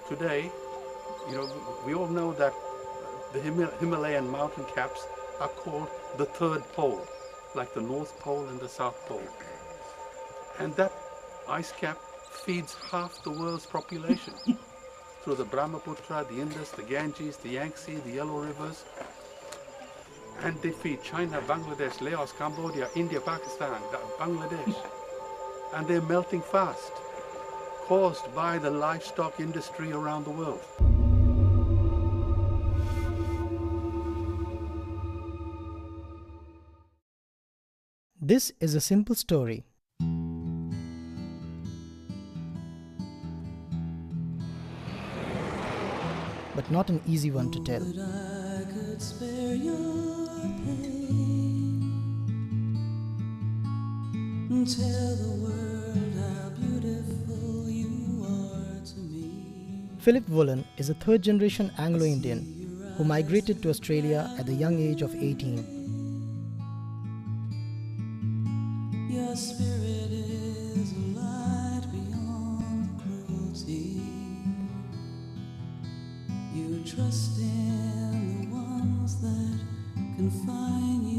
Today, we all know that the Himalayan mountain caps are called the third pole, like the North Pole and the South Pole. And that ice cap feeds half the world's population through the Brahmaputra, the Indus, the Ganges, the Yangtze, the Yellow Rivers. And they feed China, Bangladesh, Laos, Cambodia, India, Pakistan, Bangladesh. And they're melting fast, caused by the livestock industry around the world. This is a simple story. But not an easy one to tell. Tell the world how beautiful you are to me. Philip Wollen is a third-generation Anglo-Indian who migrated to Australia at the young age of 18. Your spirit is a light beyond cruelty. You trust in the ones that can find you.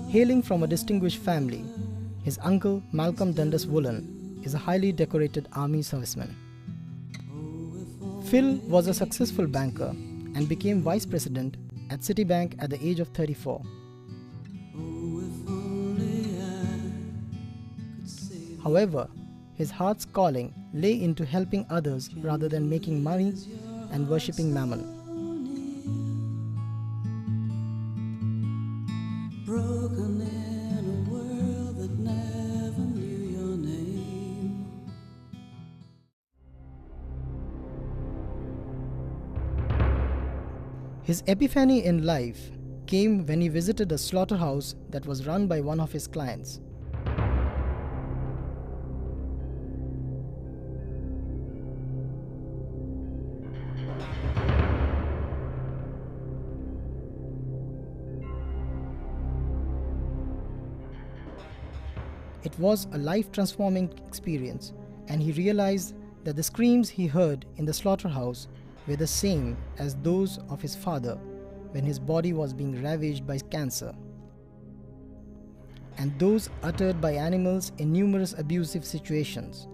Hailing from a distinguished family, his uncle Malcolm Dundas Wollen is a highly decorated army serviceman. Phil was a successful banker and became vice president at Citibank at the age of 34. However, his heart's calling lay into helping others rather than making money and worshipping mammon. Broken in a world that never knew your name. His epiphany in life came when he visited a slaughterhouse that was run by one of his clients. It was a life-transforming experience, and he realized that the screams he heard in the slaughterhouse were the same as those of his father when his body was being ravaged by cancer, and those uttered by animals in numerous abusive situations.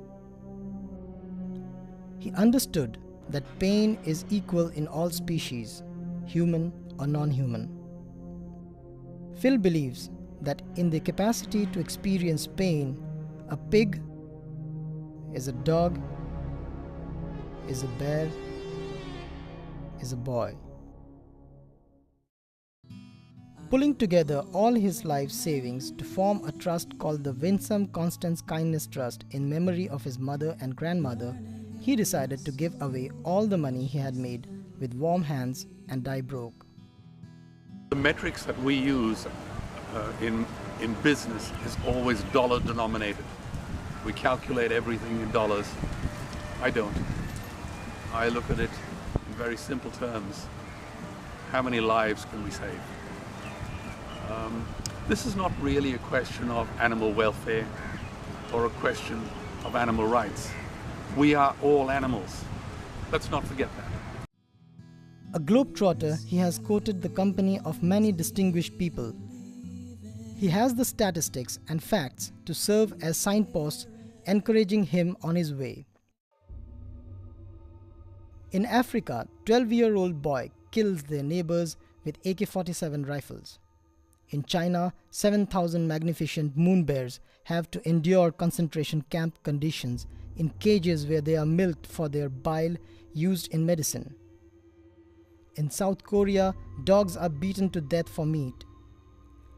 He understood that pain is equal in all species, human or non-human. Phil believes that in the capacity to experience pain, a pig is a dog, is a bear, is a boy. Pulling together all his life savings to form a trust called the Winsome Constance Kindness Trust in memory of his mother and grandmother, he decided to give away all the money he had made with warm hands and die broke. The metrics that we use in business is always dollar denominated. We calculate everything in dollars. I don't. I look at it in very simple terms. How many lives can we save? This is not really a question of animal welfare or a question of animal rights. We are all animals. Let's not forget that. A globetrotter, he has courted the company of many distinguished people. He has the statistics and facts to serve as signposts encouraging him on his way. In Africa, 12-year-old boy kills their neighbors with AK-47 rifles. In China, 7,000 magnificent moon bears have to endure concentration camp conditions in cages where they are milked for their bile used in medicine. In South Korea, dogs are beaten to death for meat.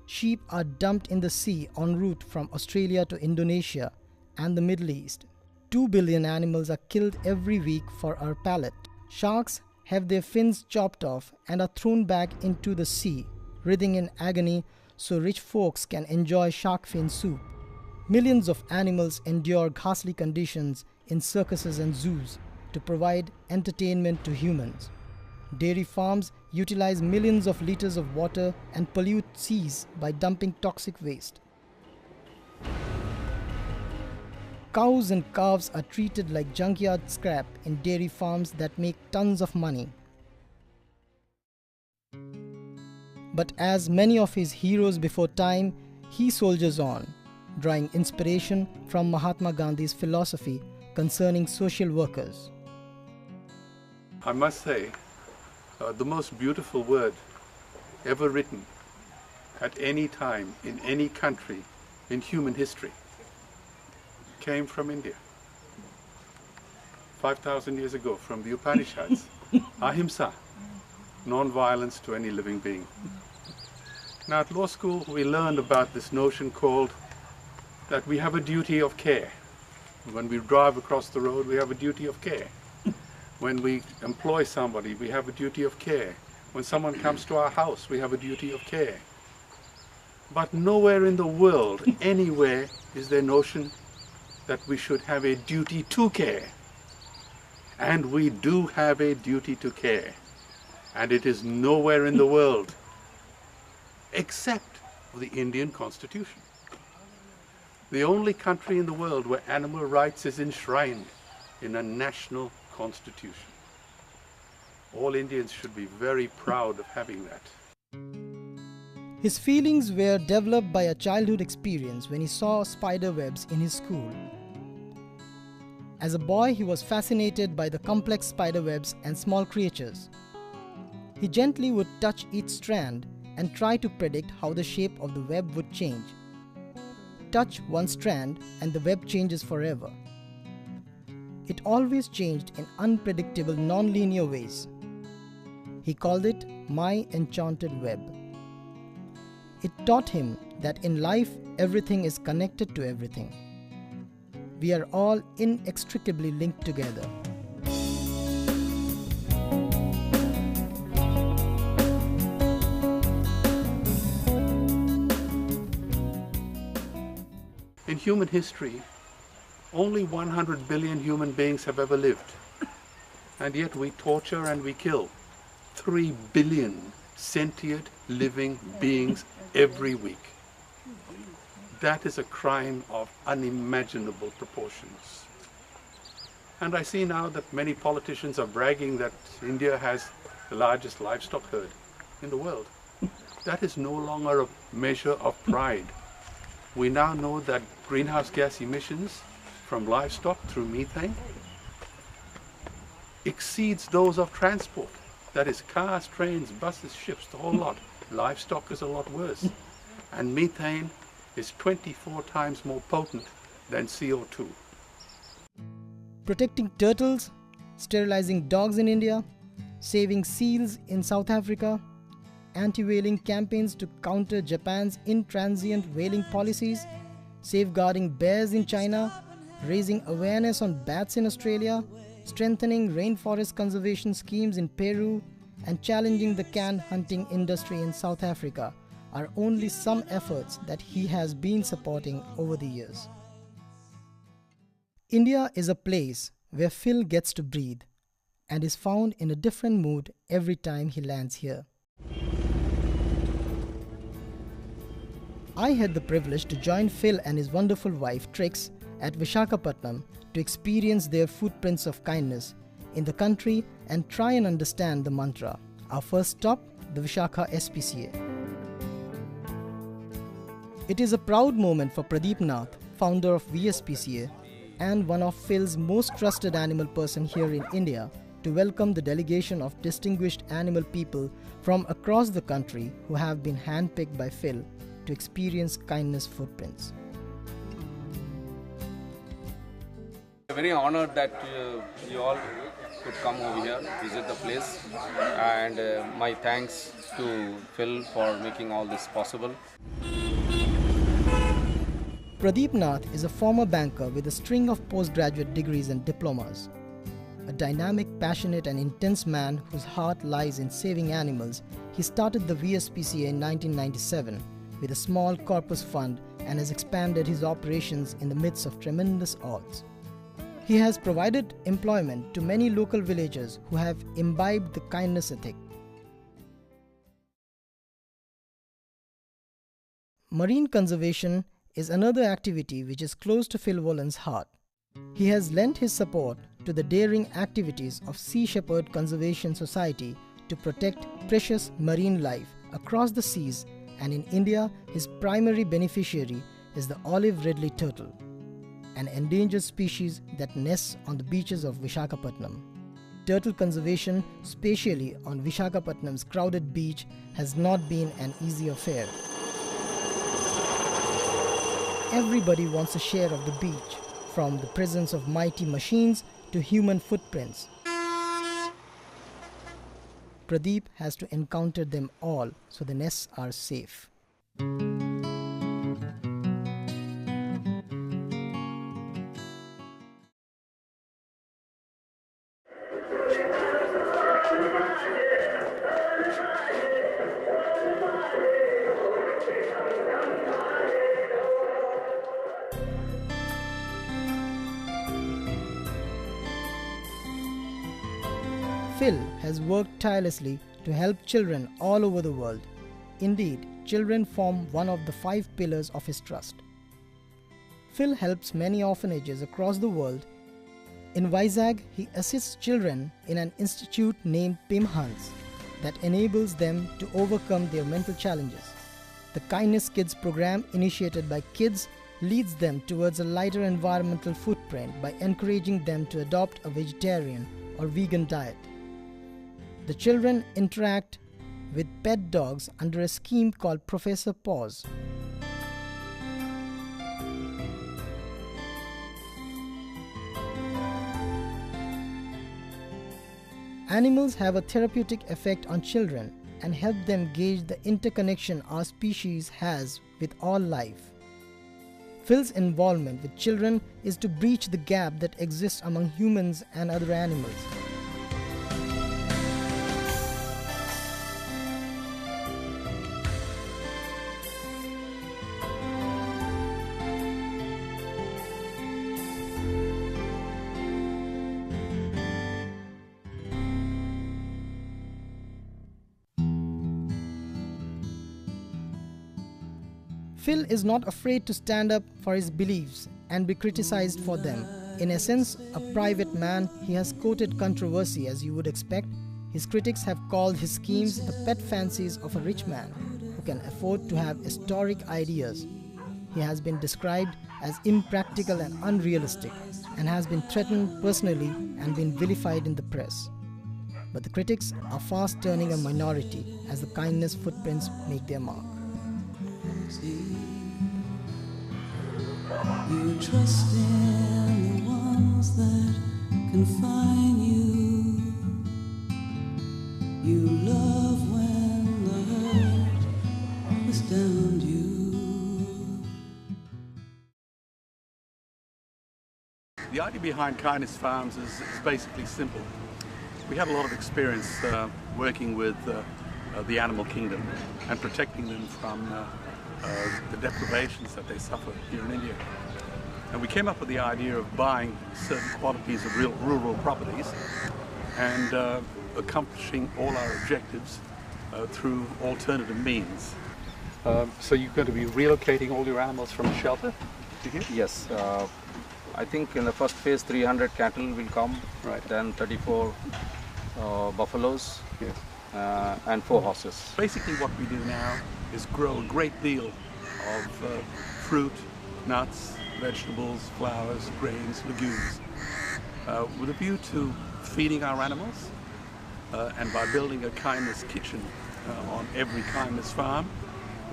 Sheep are dumped in the sea en route from Australia to Indonesia and the Middle East. 2 billion animals are killed every week for our palate. Sharks have their fins chopped off and are thrown back into the sea, writhing in agony so rich folks can enjoy shark fin soup. Millions of animals endure ghastly conditions in circuses and zoos to provide entertainment to humans. Dairy farms utilize millions of liters of water and pollute seas by dumping toxic waste. cows and calves are treated like junkyard scrap in dairy farms that make tons of money. But as many of his heroes before time, he soldiers on, drawing inspiration from Mahatma Gandhi's philosophy concerning social workers. I must say, the most beautiful word ever written at any time, in any country, in human history, came from India. 5,000 years ago, from the Upanishads. Ahimsa, non-violence to any living being. Now at law school we learned about this notion called that we have a duty of care. When we drive across the road, we have a duty of care. When we employ somebody, we have a duty of care. When someone comes to our house, we have a duty of care. But nowhere in the world, anywhere, is there notion that we should have a duty to care. And we do have a duty to care. And it is nowhere in the world except the Indian Constitution. The only country in the world where animal rights is enshrined in a national constitution. All Indians should be very proud of having that. His feelings were developed by a childhood experience when he saw spider webs in his school. As a boy, he was fascinated by the complex spider webs and small creatures. He gently would touch each strand and try to predict how the shape of the web would change. Touch one strand and the web changes forever. It always changed in unpredictable non-linear ways. He called it my enchanted web. It taught him that in life everything is connected to everything. We are all inextricably linked together. In human history, only 100 billion human beings have ever lived. And yet we torture and we kill 3 billion sentient living beings every week. That is a crime of unimaginable proportions. And I see now that many politicians are bragging that India has the largest livestock herd in the world. That is no longer a measure of pride. We now know that greenhouse gas emissions from livestock through methane exceeds those of transport. That is cars, trains, buses, ships, the whole lot. Livestock is a lot worse. And methane is 24 times more potent than CO2. Protecting turtles, sterilizing dogs in India, saving seals in South Africa, anti-whaling campaigns to counter Japan's intransient whaling policies, safeguarding bears in China, raising awareness on bats in Australia, strengthening rainforest conservation schemes in Peru, and challenging the can hunting industry in South Africa are only some efforts that he has been supporting over the years. India is a place where Phil gets to breathe and is found in a different mood every time he lands here. I had the privilege to join Phil and his wonderful wife Trix at Visakhapatnam to experience their footprints of kindness in the country and try and understand the mantra. Our first stop, the Visakha SPCA. It is a proud moment for Pradeep Nath, founder of VSPCA and one of Phil's most trusted animal person here in India, to welcome the delegation of distinguished animal people from across the country who have been handpicked by Phil to experience kindness footprints. Very honored that you all could come over here, visit the place, and my thanks to Phil for making all this possible. Pradeep Nath is a former banker with a string of postgraduate degrees and diplomas. A dynamic, passionate and intense man whose heart lies in saving animals, he started the VSPCA in 1997 with a small corpus fund and has expanded his operations in the midst of tremendous odds. He has provided employment to many local villagers who have imbibed the kindness ethic. Marine conservation is another activity which is close to Phil Wollen's heart. He has lent his support to the daring activities of Sea Shepherd Conservation Society to protect precious marine life across the seas, and in India, his primary beneficiary is the olive ridley turtle, an endangered species that nests on the beaches of Visakhapatnam. Turtle conservation, spatially on Visakhapatnam's crowded beach, has not been an easy affair. Everybody wants a share of the beach, from the presence of mighty machines to human footprints. Pradeep has to encounter them all so the nests are safe. Phil has worked tirelessly to help children all over the world. Indeed, children form one of the 5 pillars of his trust. Phil helps many orphanages across the world. In Vizag, he assists children in an institute named Pimhans that enables them to overcome their mental challenges. The Kindness Kids program, initiated by kids, leads them towards a lighter environmental footprint by encouraging them to adopt a vegetarian or vegan diet. The children interact with pet dogs under a scheme called Professor Paws. Animals have a therapeutic effect on children and help them gauge the interconnection our species has with all life. Phil's involvement with children is to breach the gap that exists among humans and other animals. Phil is not afraid to stand up for his beliefs and be criticized for them. In essence, a private man, he has courted controversy as you would expect. His critics have called his schemes the pet fancies of a rich man who can afford to have historic ideas. He has been described as impractical and unrealistic, and has been threatened personally and been vilified in the press. But the critics are fast turning a minority as the kindness footprints make their mark. You trust in the ones that confine you. You love when the hurt is down you. The idea behind Kindness Farms is basically simple. We have a lot of experience working with the animal kingdom and protecting them from the deprivations that they suffer here in India. And we came up with the idea of buying certain quantities of rural properties and accomplishing all our objectives through alternative means. So you're going to be relocating all your animals from the shelter to here? Yes. I think in the first phase 300 cattle will come, Right. then 34 buffaloes, Yes. and 4 horses. Basically what we do now is grow a great deal of fruit, nuts, vegetables, flowers, grains, legumes, with a view to feeding our animals, and by building a kindness kitchen on every kindness farm,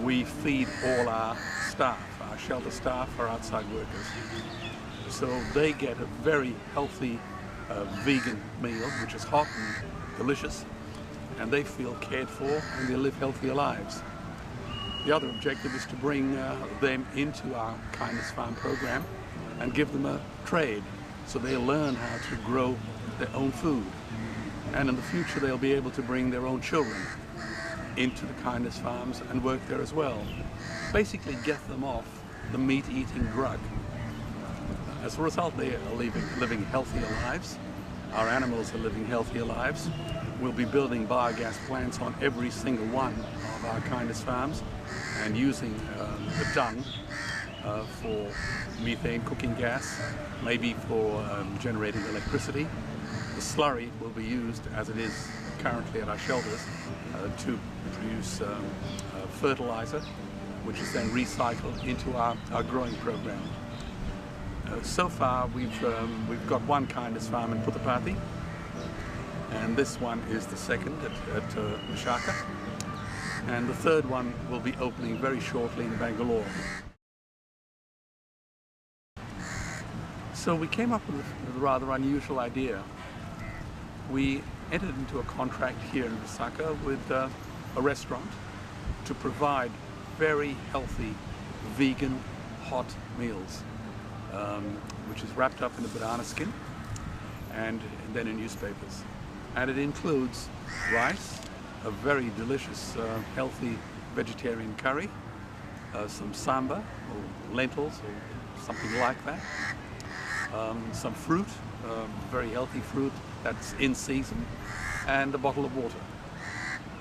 we feed all our staff, our shelter staff, our outside workers. So they get a very healthy vegan meal, which is hot and delicious, and they feel cared for and they live healthier lives. The other objective is to bring them into our Kindness Farm program and give them a trade so they learn how to grow their own food. And in the future they'll be able to bring their own children into the Kindness Farms and work there as well. Basically get them off the meat-eating drug. As a result, they are living healthier lives. Our animals are living healthier lives. We'll be building biogas plants on every single one of our Kindness Farms and using the dung for methane cooking gas, maybe for generating electricity. The slurry will be used, as it is currently at our shelters, to produce fertilizer, which is then recycled into our growing program. So far, we've got one kindness farm in Puthupathy, and this one is the second at Vishaka, and the third one will be opening very shortly in Bangalore. So we came up with a rather unusual idea. We entered into a contract here in Visakha with a restaurant to provide very healthy vegan hot meals, which is wrapped up in a banana skin and then in newspapers. And it includes rice, a very delicious healthy vegetarian curry, some samba or lentils or something like that, some fruit, very healthy fruit that's in season, and a bottle of water.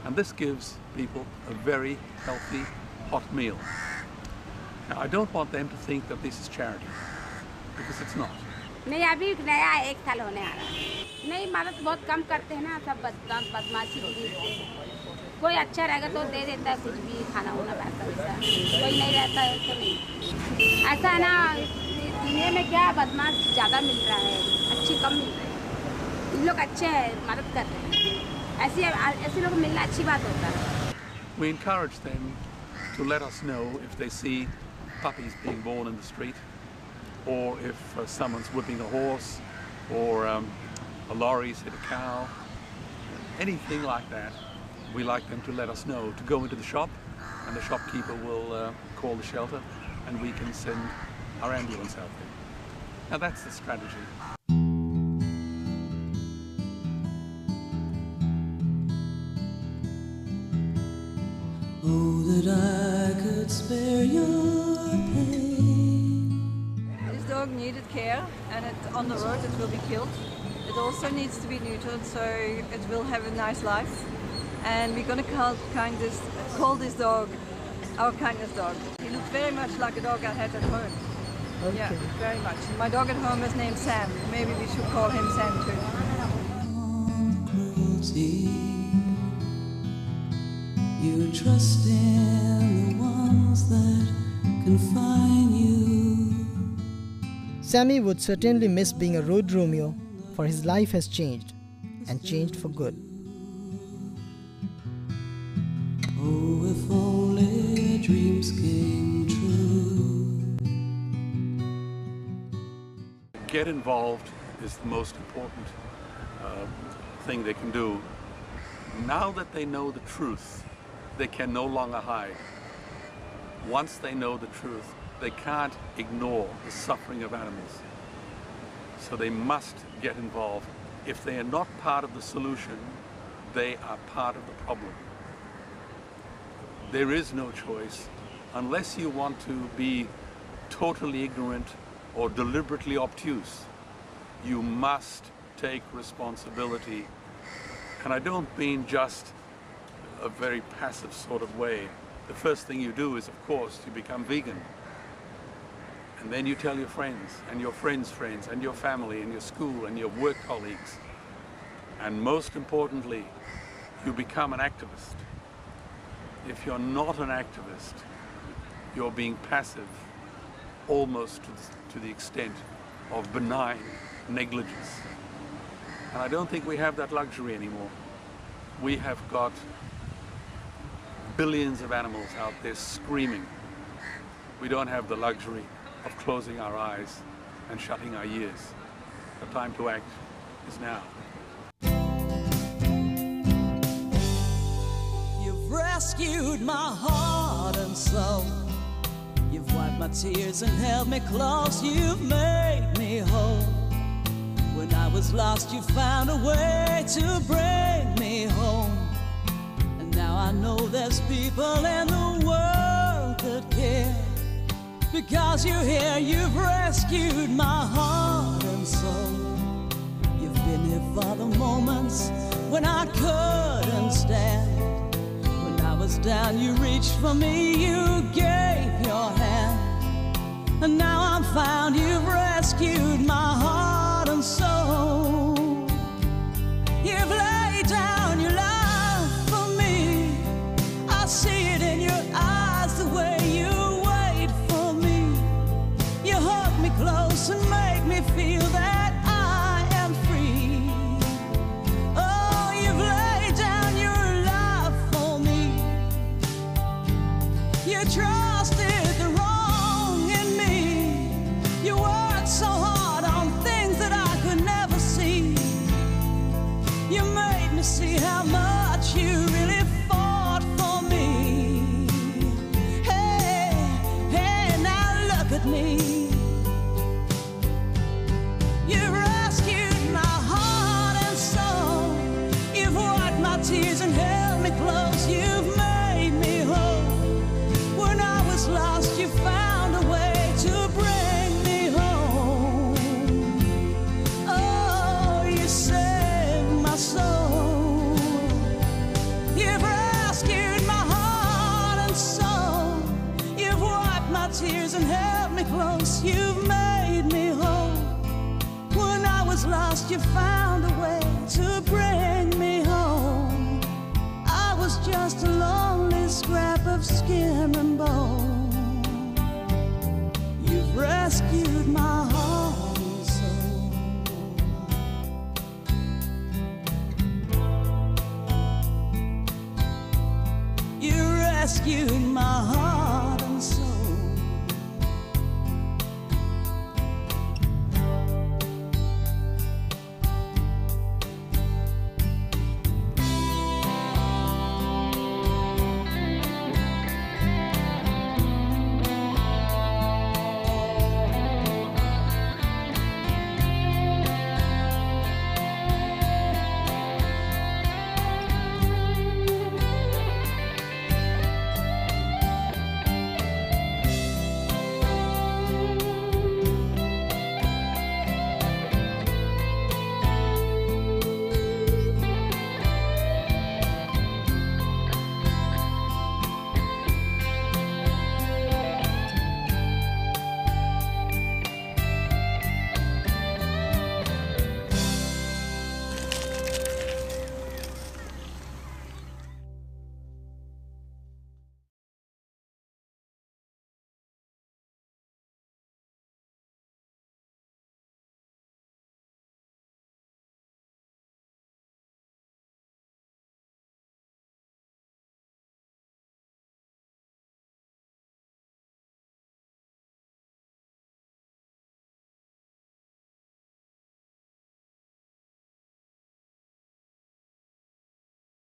And this gives people a very healthy hot meal. Now, I don't want them to think that this is charity, because it's not. नहीं अभी नया 1 साल होने आ रहा है। नहीं मदद बहुत कम करते हैं ना, सब बदमाशी की। कोई अच्छा रहेगा तो दे देता है कुछ भी खाना होना पैसा वैसा, कोई नहीं रहता है तो नहीं। ऐसा है ना, दुनिया में क्या बदमाश ज़्यादा मिल रहा है, अच्छी कम मिल रही है। इन लोग अच्छे हैं, मदद कर रहे हैं, ऐसे लोग मिलना अच्छी बात होता है। We encourage them to let us know if they see puppies being born in the street, or if someone's whipping a horse, or a lorry's hit a cow, anything like that. We like them to let us know, to go into the shop, and the shopkeeper will call the shelter, and we can send our ambulance out there. Now that's the strategy. Oh, that I could spare your pain. This dog needed care, and on the road it will be killed. It also needs to be neutered, so it will have a nice life. And we're going to call this dog our kindness dog. He looks very much like a dog I had at home. Okay. Yeah, very much. My dog at home is named Sam. Maybe we should call him Sam too. Cruelty. You trust in the ones that confine you. Sammy would certainly miss being a road Romeo, for his life has changed, and changed for good. Oh, if only dreams came true. Get involved is the most important thing they can do. Now that they know the truth, they can no longer hide. Once they know the truth, they can't ignore the suffering of animals. So they must get involved. If they are not part of the solution, they are part of the problem. There is no choice. Unless you want to be totally ignorant or deliberately obtuse, you must take responsibility. And I don't mean just a very passive sort of way. The first thing you do is, of course, you become vegan. And then you tell your friends, and your friends' friends, and your family, and your school, and your work colleagues. And most importantly, you become an activist. If you're not an activist, you're being passive, almost to the extent of benign negligence. And I don't think we have that luxury anymore. We have got billions of animals out there screaming. We don't have the luxury of closing our eyes and shutting our ears. The time to act is now. You've rescued my heart and soul. You've wiped my tears and held me close. You've made me whole. When I was lost, you found a way to bring me home. And now I know there's people in the world that care. Because you're here, you've rescued my heart and soul. You've been here for the moments when I couldn't stand. When I was down, you reached for me, you gave your hand. And now I'm found, you've rescued my heart and soul. You've laid down your life for me. I see it in your eyes, the way you wait for me. You hug me close and make me feel that I am free. Oh, you've laid down your life for me. You trusted the wrong in me. You worked so hard on things that I could never see. You made me see how much you really fought for me. Hey, hey, now look at me. You've rescued my heart and soul. You've wiped my tears and held me close. You've made me whole. When I was lost, you found a way to bring me home. Oh, you saved my soul. You've rescued my heart and soul. You've wiped my tears and held me close. You've made me whole. When I was lost, you found a way to bring me home. I was just a lonely scrap of skin and bone.